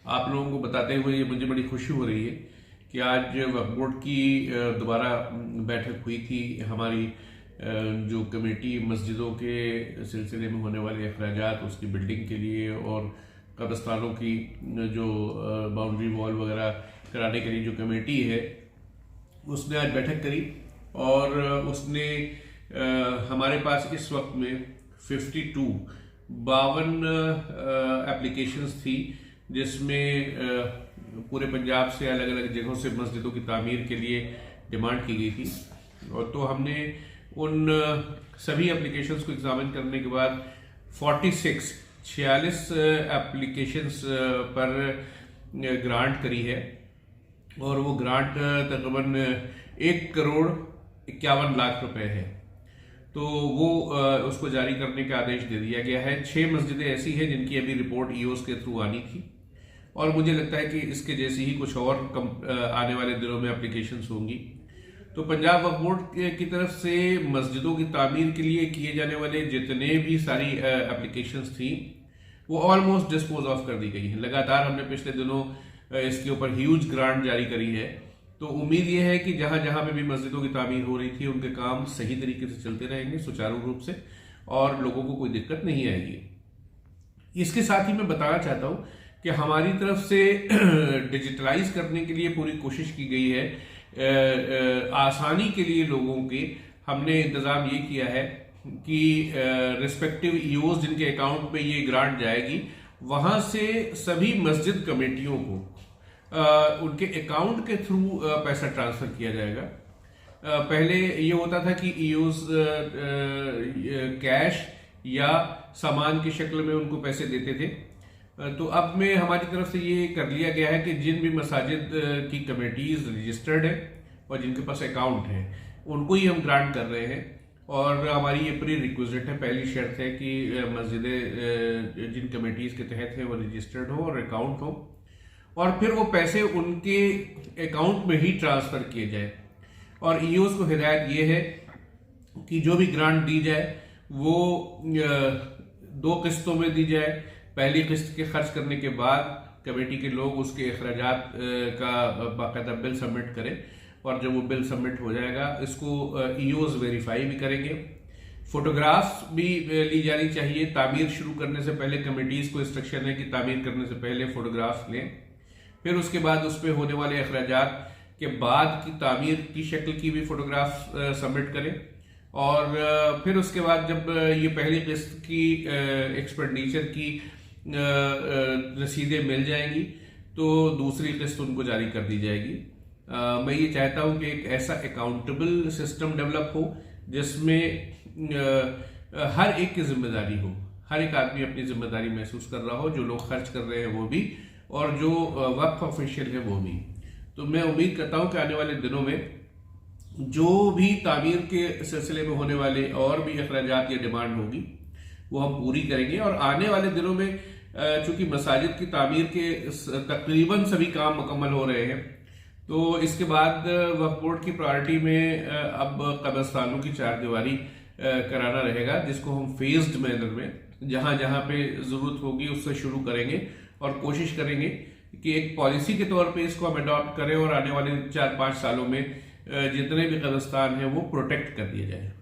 आप लोगों को बताते हुए मुझे बड़ी खुशी हो रही है कि आज वक्फ बोर्ड की दोबारा बैठक हुई थी। हमारी जो कमेटी मस्जिदों के सिलसिले में होने वाले अखराजात, उसकी बिल्डिंग के लिए और कब्रस्तानों की जो बाउंड्री वॉल वगैरह कराने के लिए जो कमेटी है, उसने आज बैठक करी और उसने हमारे पास इस वक्त में 52 एप्लीकेशंस थी, जिसमें पूरे पंजाब से अलग अलग जगहों से मस्जिदों की तामीर के लिए डिमांड की गई थी। और तो हमने उन सभी एप्लीकेशंस को एग्जामिन करने के बाद 46 एप्लीकेशंस पर ग्रांट करी है और वो ग्रांट तकरीबन 1,51,00,000 रुपए है। तो वो उसको जारी करने का आदेश दे दिया गया है। 6 मस्जिदें ऐसी हैं जिनकी अभी रिपोर्ट ईओस के थ्रू आनी थी और मुझे लगता है कि इसके जैसी ही कुछ और आने वाले दिनों में एप्लीकेशंस होंगी। तो पंजाब वक्फ बोर्ड की तरफ से मस्जिदों की तामीर के लिए किए जाने वाले जितने भी सारी एप्लीकेशंस थी वो ऑलमोस्ट डिस्पोज ऑफ कर दी गई हैं। लगातार हमने पिछले दिनों इसके ऊपर ह्यूज ग्रांट जारी करी है। तो उम्मीद ये है कि जहां जहां पे भी मस्जिदों की तामीर हो रही थी उनके काम सही तरीके से चलते रहेंगे, सुचारू रूप से, और लोगों को कोई दिक्कत नहीं आएगी। इसके साथ ही मैं बताना चाहता हूं कि हमारी तरफ से डिजिटलाइज करने के लिए पूरी कोशिश की गई है। आसानी के लिए लोगों के हमने इंतजाम ये किया है कि रिस्पेक्टिव ईओस जिनके अकाउंट में ये ग्रांट जाएगी, वहां से सभी मस्जिद कमेटियों को उनके अकाउंट के थ्रू पैसा ट्रांसफर किया जाएगा। पहले ये होता था कि ईओस कैश या सामान की शक्ल में उनको पैसे देते थे। तो अब में हमारी तरफ से ये कर लिया गया है कि जिन भी मसाजिद की कमेटीज रजिस्टर्ड है और जिनके पास अकाउंट है उनको ही हम ग्रांट कर रहे हैं। और हमारी ये प्री रिक्विजिट है, पहली शर्त है कि मस्जिदें जिन कमेटीज के तहत है वो रजिस्टर्ड हो और अकाउंट हो, और फिर वो पैसे उनके अकाउंट में ही ट्रांसफर किए जाए। और ईओस को हिदायत ये है कि जो भी ग्रांट दी जाए वो 2 किस्तों में दी जाए। पहली किस्त के खर्च करने के बाद कमेटी के लोग उसके अखराजात का बाकायदा बिल सबमिट करें, और जब वो बिल सबमिट हो जाएगा इसको ईओस वेरीफाई भी करेंगे। फोटोग्राफ्स भी ली जानी चाहिए। तामीर शुरू करने से पहले कमेटीज को इंस्ट्रक्शन है कि तामीर करने से पहले फोटोग्राफ्स लें, फिर उसके बाद उस पर होने वाले अखराजात के बाद की तामीर की शक्ल की भी फोटोग्राफ सबमिट करें। और फिर उसके बाद जब ये पहली किस्त की एक्सपेंडिचर की रसीदें मिल जाएंगी तो दूसरी किस्त उनको जारी कर दी जाएगी। मैं ये चाहता हूं कि एक ऐसा अकाउंटेबल सिस्टम डेवलप हो जिसमें हर एक की जिम्मेदारी हो, हर एक आदमी अपनी जिम्मेदारी महसूस कर रहा हो, जो लोग खर्च कर रहे हैं वो भी और जो वक्फ ऑफिशियल है वो भी। तो मैं उम्मीद करता हूं कि आने वाले दिनों में जो भी तामीर के सिलसिले में होने वाले और भी अखराजात या डिमांड होगी वो हम पूरी करेंगे। और आने वाले दिनों में चूंकि मसाजिद की तामीर के तकरीबन सभी काम मुकम्मल हो रहे हैं, तो इसके बाद वक्फ बोर्ड की प्रायोरिटी में अब कब्रस्तानों की 4 दीवारी कराना रहेगा, जिसको हम फेज्ड मैनर में जहां जहां पे जरूरत होगी उससे शुरू करेंगे और कोशिश करेंगे कि एक पॉलिसी के तौर पे इसको हम अडॉप्ट करें और आने वाले 4-5 सालों में जितने भी कब्रिस्तान हैं वो प्रोटेक्ट कर दिए जाए।